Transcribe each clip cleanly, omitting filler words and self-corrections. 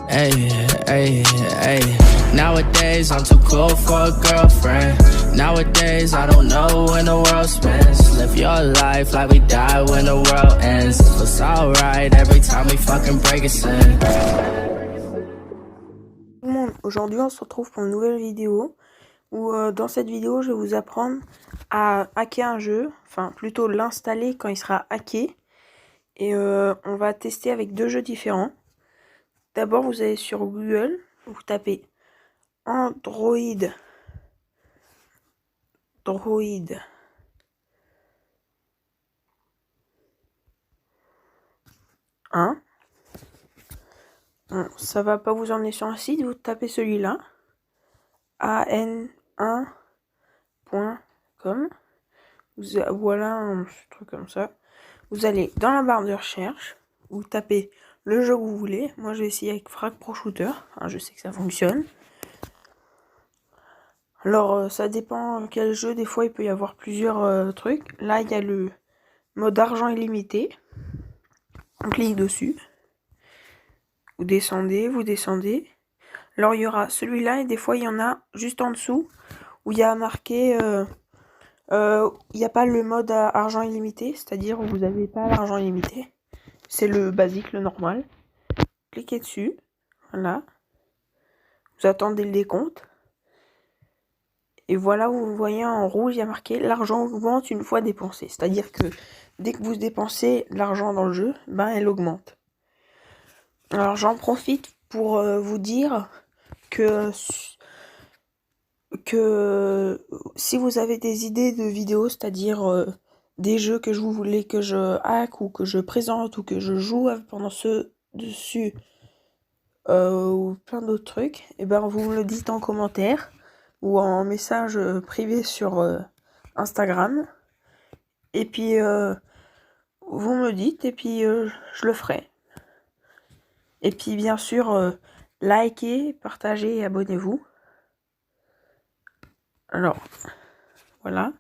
Hey, hey, hey. Nowadays I'm too cool for a girlfriend. Nowadays I don't know when the world spins. Live your life like we die when the world ends. It's alright every time we fucking break a sin. Tout le monde, aujourd'hui on se retrouve pour une nouvelle vidéo où dans cette vidéo je vais vous apprendre à hacker un jeu, enfin plutôt l'installer quand il sera hacké, et on va tester avec deux jeux différents. D'abord vous allez sur Google, vous tapez Android 1. Bon, ça va pas vous emmener sur un site, vous tapez celui-là, an1.com. Voilà un truc comme ça. Vous allez dans la barre de recherche, vous tapez le jeu que vous voulez. Moi je vais essayer avec Frag Pro Shooter, je sais que ça fonctionne. Alors ça dépend quel jeu, des fois il peut y avoir plusieurs trucs. Là il y a le mode argent illimité. On clique dessus. Vous descendez. Alors il y aura celui-là et des fois il y en a juste en dessous où il y a marqué il n'y a pas le mode argent illimité, c'est-à-dire vous n'avez pas l'argent illimité. C'est le basique, le normal. Cliquez dessus. Voilà. Vous attendez le décompte. Et voilà, vous voyez en rouge, il y a marqué l'argent augmente une fois dépensé. C'est-à-dire que dès que vous dépensez l'argent dans le jeu, ben elle augmente. Alors j'en profite pour vous dire que si vous avez des idées de vidéos, c'est-à-dire des jeux que je voulais que je hack ou que je présente ou que je joue pendant ce dessus ou plein d'autres trucs, et ben vous me le dites en commentaire ou en message privé sur Instagram, et puis vous me le dites et puis je le ferai. Et puis bien sûr likez, partagez et abonnez-vous. Alors voilà.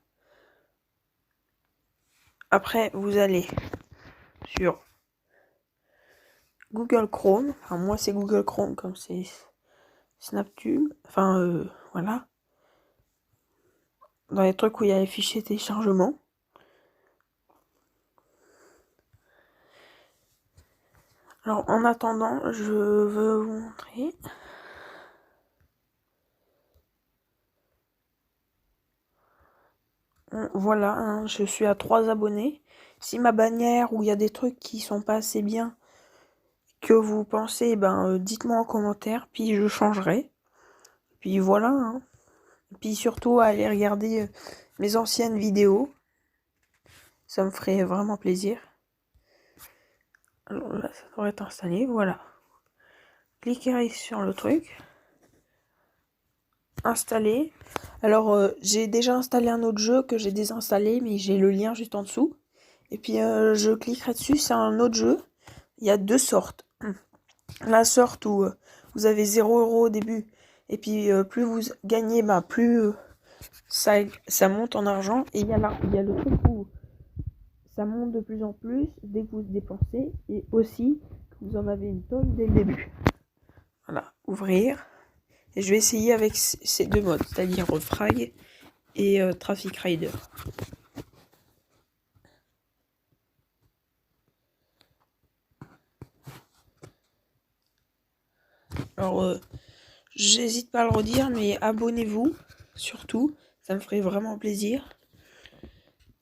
Après vous allez sur Google Chrome, enfin moi c'est Google Chrome comme c'est Snaptube, enfin voilà, dans les trucs où il y a les fichiers téléchargement. Alors en attendant, je veux vous montrer. Voilà, je suis à 3 abonnés. Si ma bannière ou il y a des trucs qui sont pas assez bien que vous pensez, dites-moi en commentaire, puis je changerai. Puis voilà, Puis surtout allez regarder mes anciennes vidéos. Ça me ferait vraiment plaisir. Alors là, ça devrait être installé, voilà. Cliquez sur le truc. Installer. Alors j'ai déjà installé un autre jeu que j'ai désinstallé, mais j'ai le lien juste en dessous. Et puis je cliquerai dessus, c'est un autre jeu. Il y a deux sortes. La sorte où vous avez 0 € au début, et puis plus vous gagnez, plus ça monte en argent. Et il y a le truc où ça monte de plus en plus dès que vous dépensez, et aussi que vous en avez une tonne dès le début. Voilà, ouvrir. Et je vais essayer avec ces deux modes, c'est-à-dire Frag et Traffic Rider. Alors, j'hésite pas à le redire, mais abonnez-vous, surtout, ça me ferait vraiment plaisir.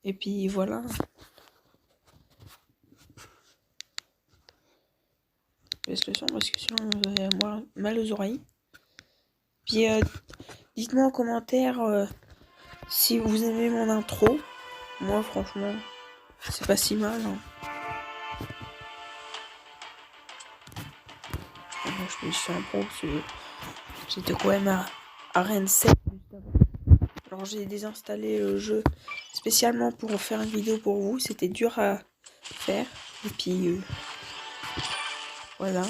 Et puis voilà. Baisse le son parce que sinon vous allez avoir mal aux oreilles. Puis dites-moi en commentaire si vous aimez mon intro. Moi franchement, c'est pas si mal. Moi, je me suis un pro parce que j'étais quand même à Rennes 7 juste avant. Alors j'ai désinstallé le jeu spécialement pour faire une vidéo pour vous. C'était dur à faire. Et puis voilà.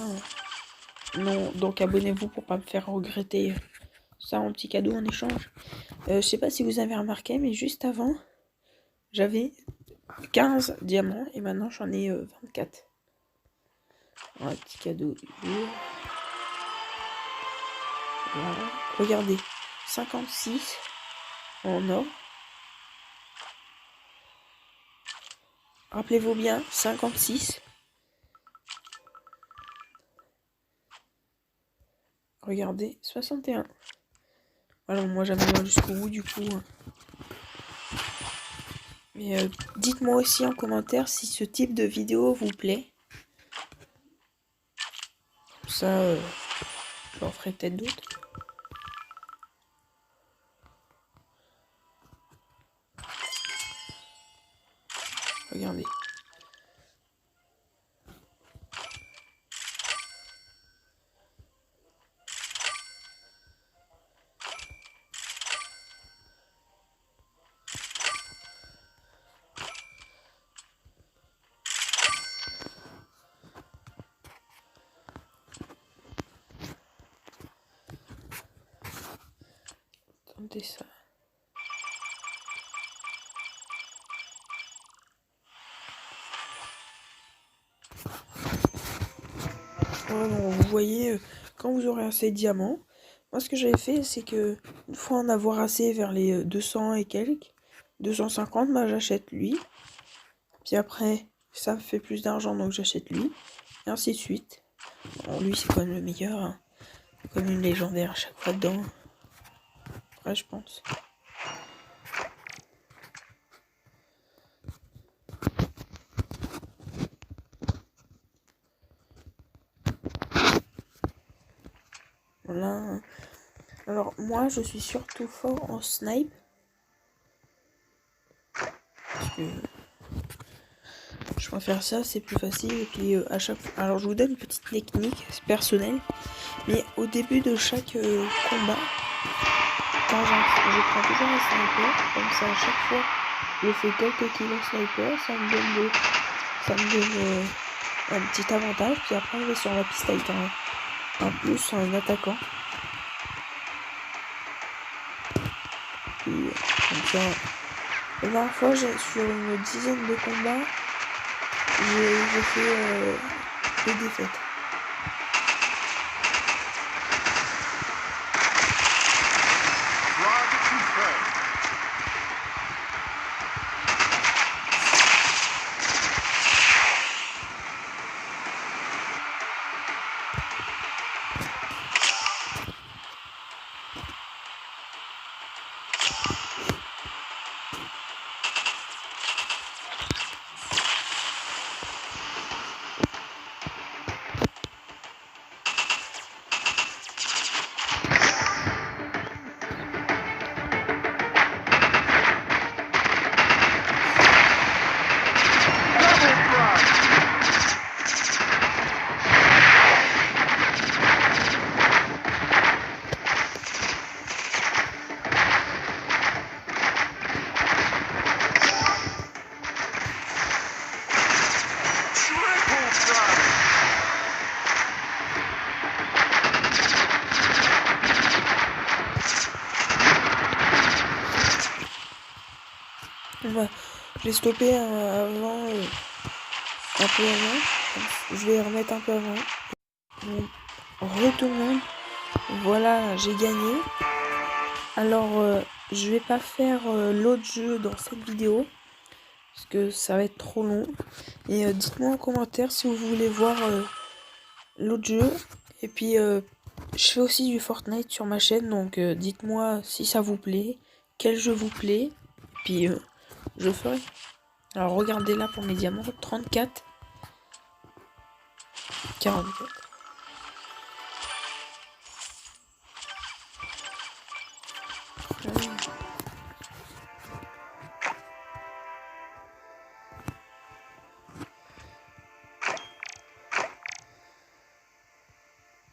Non, donc abonnez-vous pour pas me faire regretter ça en petit cadeau en échange. Je sais pas si vous avez remarqué, mais juste avant, j'avais 15 diamants et maintenant j'en ai 24. Un petit cadeau du jour. Voilà. Regardez, 56 en or. Rappelez-vous bien, 56. Regardez, 61. Alors moi j'aimerais jusqu'au bout du coup. Mais dites-moi aussi en commentaire si ce type de vidéo vous plaît. Comme ça, j'en ferai peut-être d'autres. Regardez. Attendez ça. Voilà, donc vous voyez, quand vous aurez assez de diamants, moi ce que j'avais fait, c'est que une fois en avoir assez vers les 200 et quelques, 250, bah j'achète lui. Puis après, ça me fait plus d'argent, donc j'achète lui. Et ainsi de suite. Bon, lui, c'est quand même le meilleur. Hein. Comme une légendaire à chaque fois dedans. Ouais, je pense. Voilà. Alors, moi, je suis surtout fort en snipe. Parce que je préfère ça, c'est plus facile. Et puis, à chaque fois... Alors, je vous donne une petite technique, c'est personnel. Mais au début de chaque combat, quand je prends toujours un sniper. Comme ça, à chaque fois, je fais quelques kills au sniper. Ça me donne un petit avantage. Puis après, on est sur la piste avec un plus, un attaquant. Puis, comme ça, la dernière fois, sur une dizaine de combats, j'ai fait 2 défaites. Bah, je l'ai stoppé avant, un peu avant. Je vais remettre un peu avant. Bon, retournons. Voilà, j'ai gagné. Alors, je vais pas faire l'autre jeu dans cette vidéo. Parce que ça va être trop long. Et dites-moi en commentaire si vous voulez voir l'autre jeu. Et puis, je fais aussi du Fortnite sur ma chaîne. Donc, dites-moi si ça vous plaît. Quel jeu vous plaît. Et puis, je ferai. Alors, regardez là pour mes diamants. 34. 44.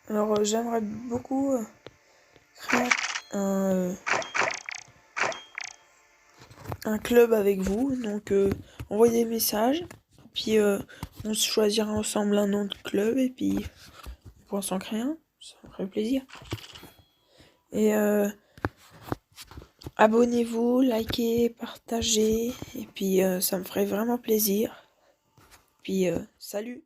Alors j'aimerais beaucoup créer un club avec vous, donc envoyez des messages, puis on se choisira ensemble un nom de club, et puis on pourra s'en créer un, ça me ferait plaisir. Et abonnez-vous, likez, partagez, et puis ça me ferait vraiment plaisir. Puis salut!